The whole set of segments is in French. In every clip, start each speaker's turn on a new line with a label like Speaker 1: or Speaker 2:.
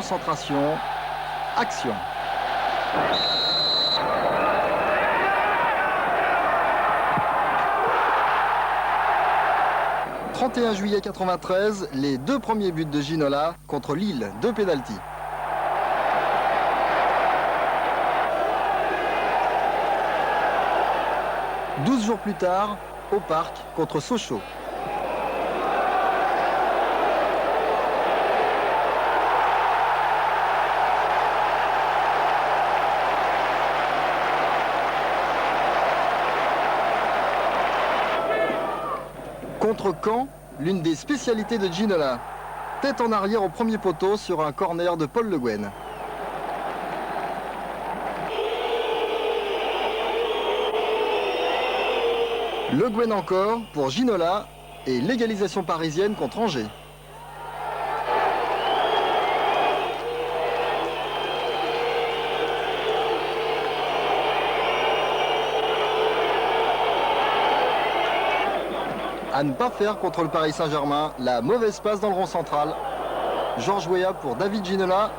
Speaker 1: concentration, action. « 31 juillet 93, les 2 premiers buts de Ginola contre Lille, 2 pénaltys. « 12 jours plus tard, au Parc contre Sochaux. Contre Caen, l'une des spécialités de Ginola. Tête en arrière au premier poteau sur un corner de Paul Le Guen. Le Guen encore pour Ginola et l'égalisation parisienne contre Angers. À ne pas faire contre le Paris Saint-Germain, la mauvaise passe dans le rond central. Georges Weah pour David Ginola.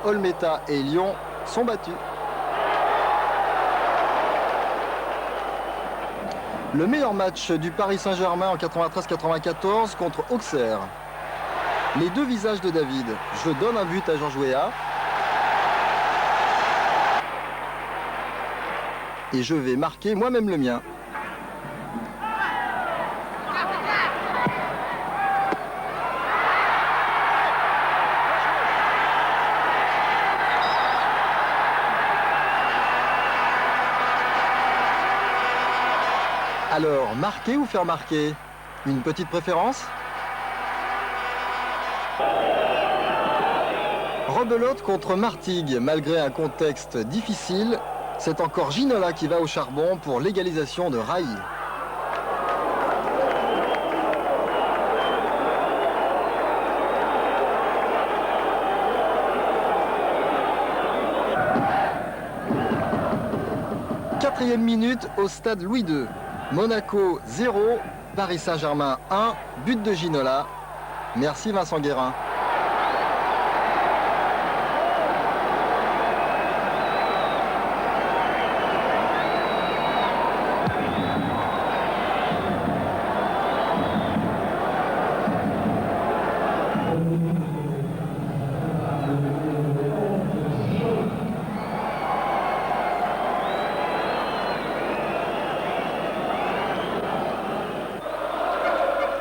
Speaker 1: Olmeta et Lyon sont battus. Le meilleur match du Paris Saint-Germain en 93-94 contre Auxerre. Les 2 visages de David. Je donne un but à Georges Weah. Et je vais marquer moi-même le mien. Alors, marquer ou faire marquer? Une petite préférence? Rebelote contre Martigues. Malgré un contexte difficile, c'est encore Ginola qui va au charbon pour l'égalisation de Railly. Quatrième minute au stade Louis II. Monaco 0, Paris Saint-Germain 1, but de Ginola. Merci Vincent Guérin.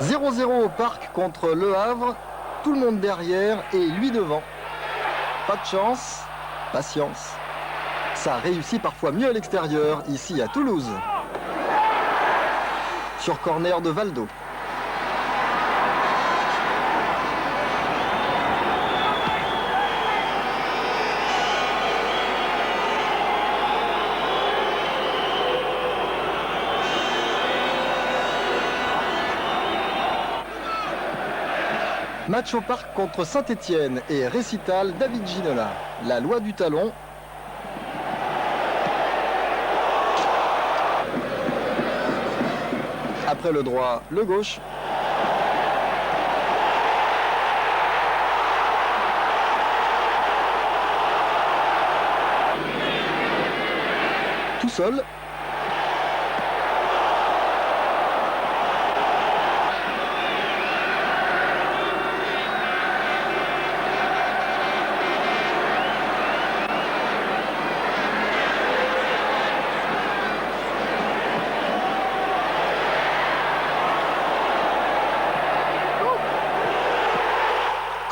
Speaker 1: « 0-0 au Parc contre Le Havre, tout le monde derrière et lui devant. Pas de chance, patience. Ça réussit parfois mieux à l'extérieur, ici à Toulouse. Sur corner de Valdo. Match au Parc contre Saint-Étienne et récital David Ginola. La loi du talon. Après le droit, le gauche. Tout seul.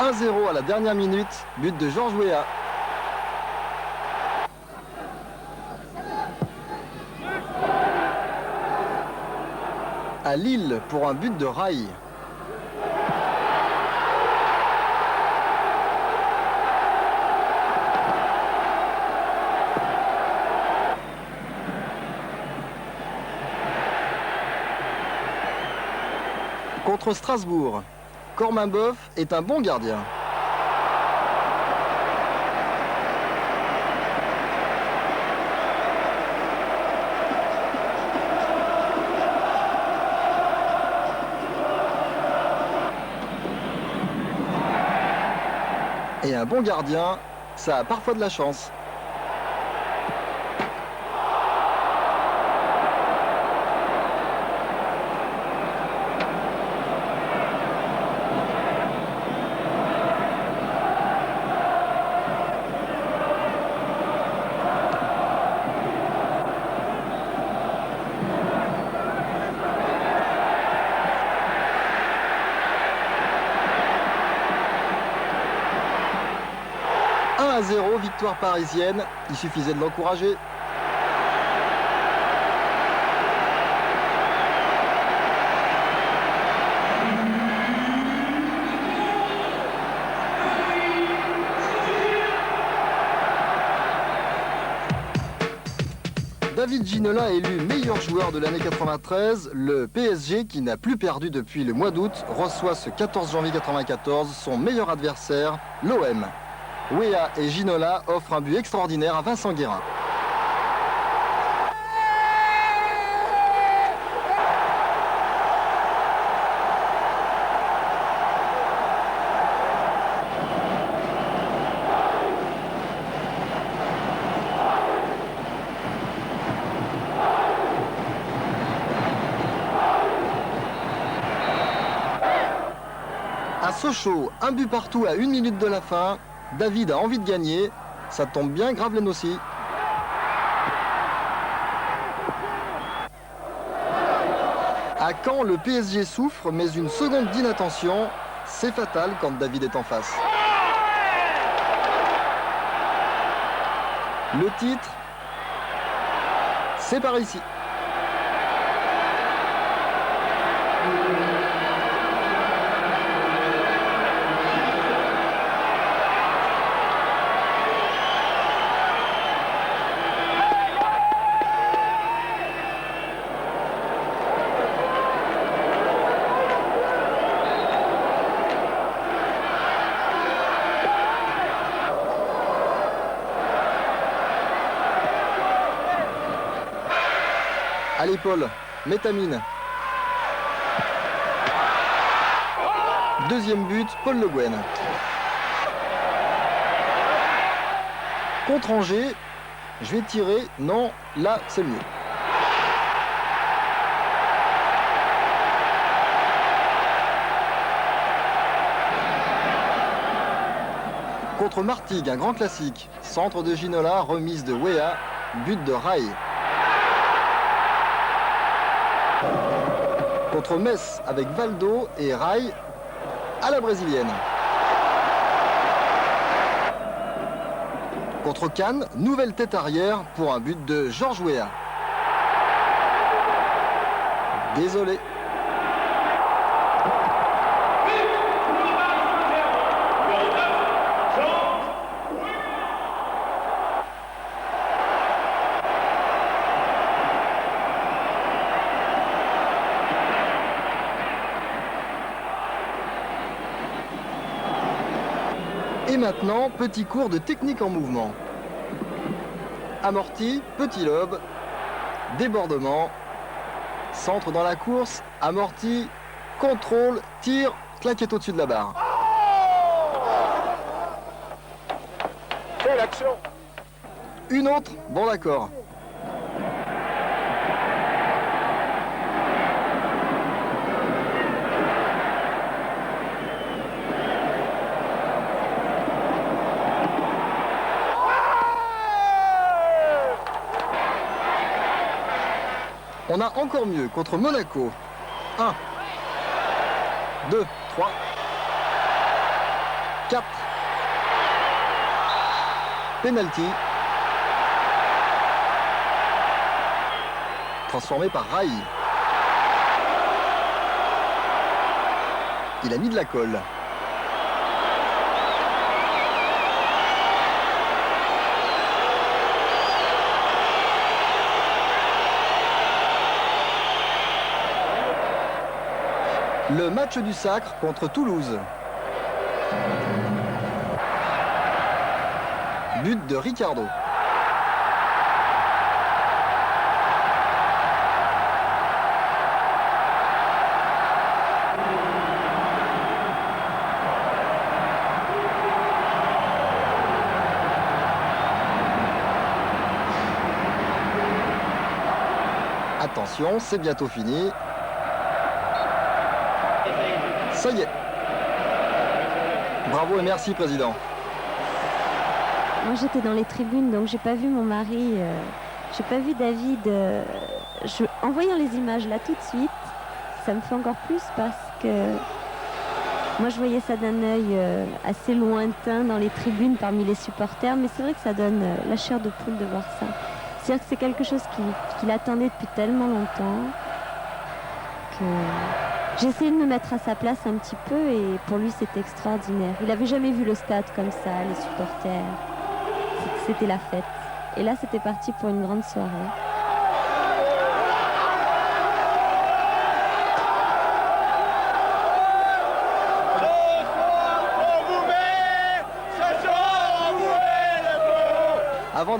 Speaker 1: « 1-0 à la dernière minute, but de Georges Weah. À Lille pour un but de Railly. Contre Strasbourg, Corminboeuf est un bon gardien. Et un bon gardien, ça a parfois de la chance. À 0, victoire parisienne, il suffisait de l'encourager. David Ginola est élu meilleur joueur de l'année 93. Le PSG, qui n'a plus perdu depuis le mois d'août, reçoit ce 14 janvier 94 son meilleur adversaire, l'OM. Weah et Ginola offrent un but extraordinaire à Vincent Guérin. À Sochaux, un but partout à 1 minute de la fin. David a envie de gagner, ça tombe bien, Gravelaine aussi. À Caen, le PSG souffre, mais une seconde d'inattention, c'est fatal quand David est en face. Le titre, c'est par ici. Allez Paul, Métamine. Deuxième but, Paul Le Guen. Contre Angers, je vais tirer, non, là c'est mieux. Contre Martigues, un grand classique. Centre de Ginola, remise de Weah, but de Rai. Contre Metz avec Valdo et Rai à la brésilienne. Contre Cannes, nouvelle tête arrière pour un but de Georges Weah. Désolé. Et maintenant, petit cours de technique en mouvement. Amorti, petit lobe, débordement, centre dans la course, amorti, contrôle, tir, claquette au-dessus de la barre.
Speaker 2: Quelle action!
Speaker 1: Une autre, bon d'accord. On a encore mieux contre Monaco. 1, 2, 3, 4. Penalty. Transformé par Rai. Il a mis de la colle. Le match du sacre contre Toulouse. But de Ricardo. Attention, c'est bientôt fini. Ça y est. Bravo et merci, Président.
Speaker 3: Moi j'étais dans les tribunes, donc j'ai pas vu mon mari, j'ai pas vu David. En voyant les images là tout de suite, ça me fait encore plus parce que moi je voyais ça d'un œil assez lointain dans les tribunes parmi les supporters, mais c'est vrai que ça donne la chair de poule de voir ça. C'est-à-dire que c'est quelque chose qu'il attendait depuis tellement longtemps que j'ai essayé de me mettre à sa place un petit peu et pour lui c'était extraordinaire. Il n'avait jamais vu le stade comme ça, les supporters. C'était la fête. Et là, c'était parti pour une grande soirée.
Speaker 1: Avant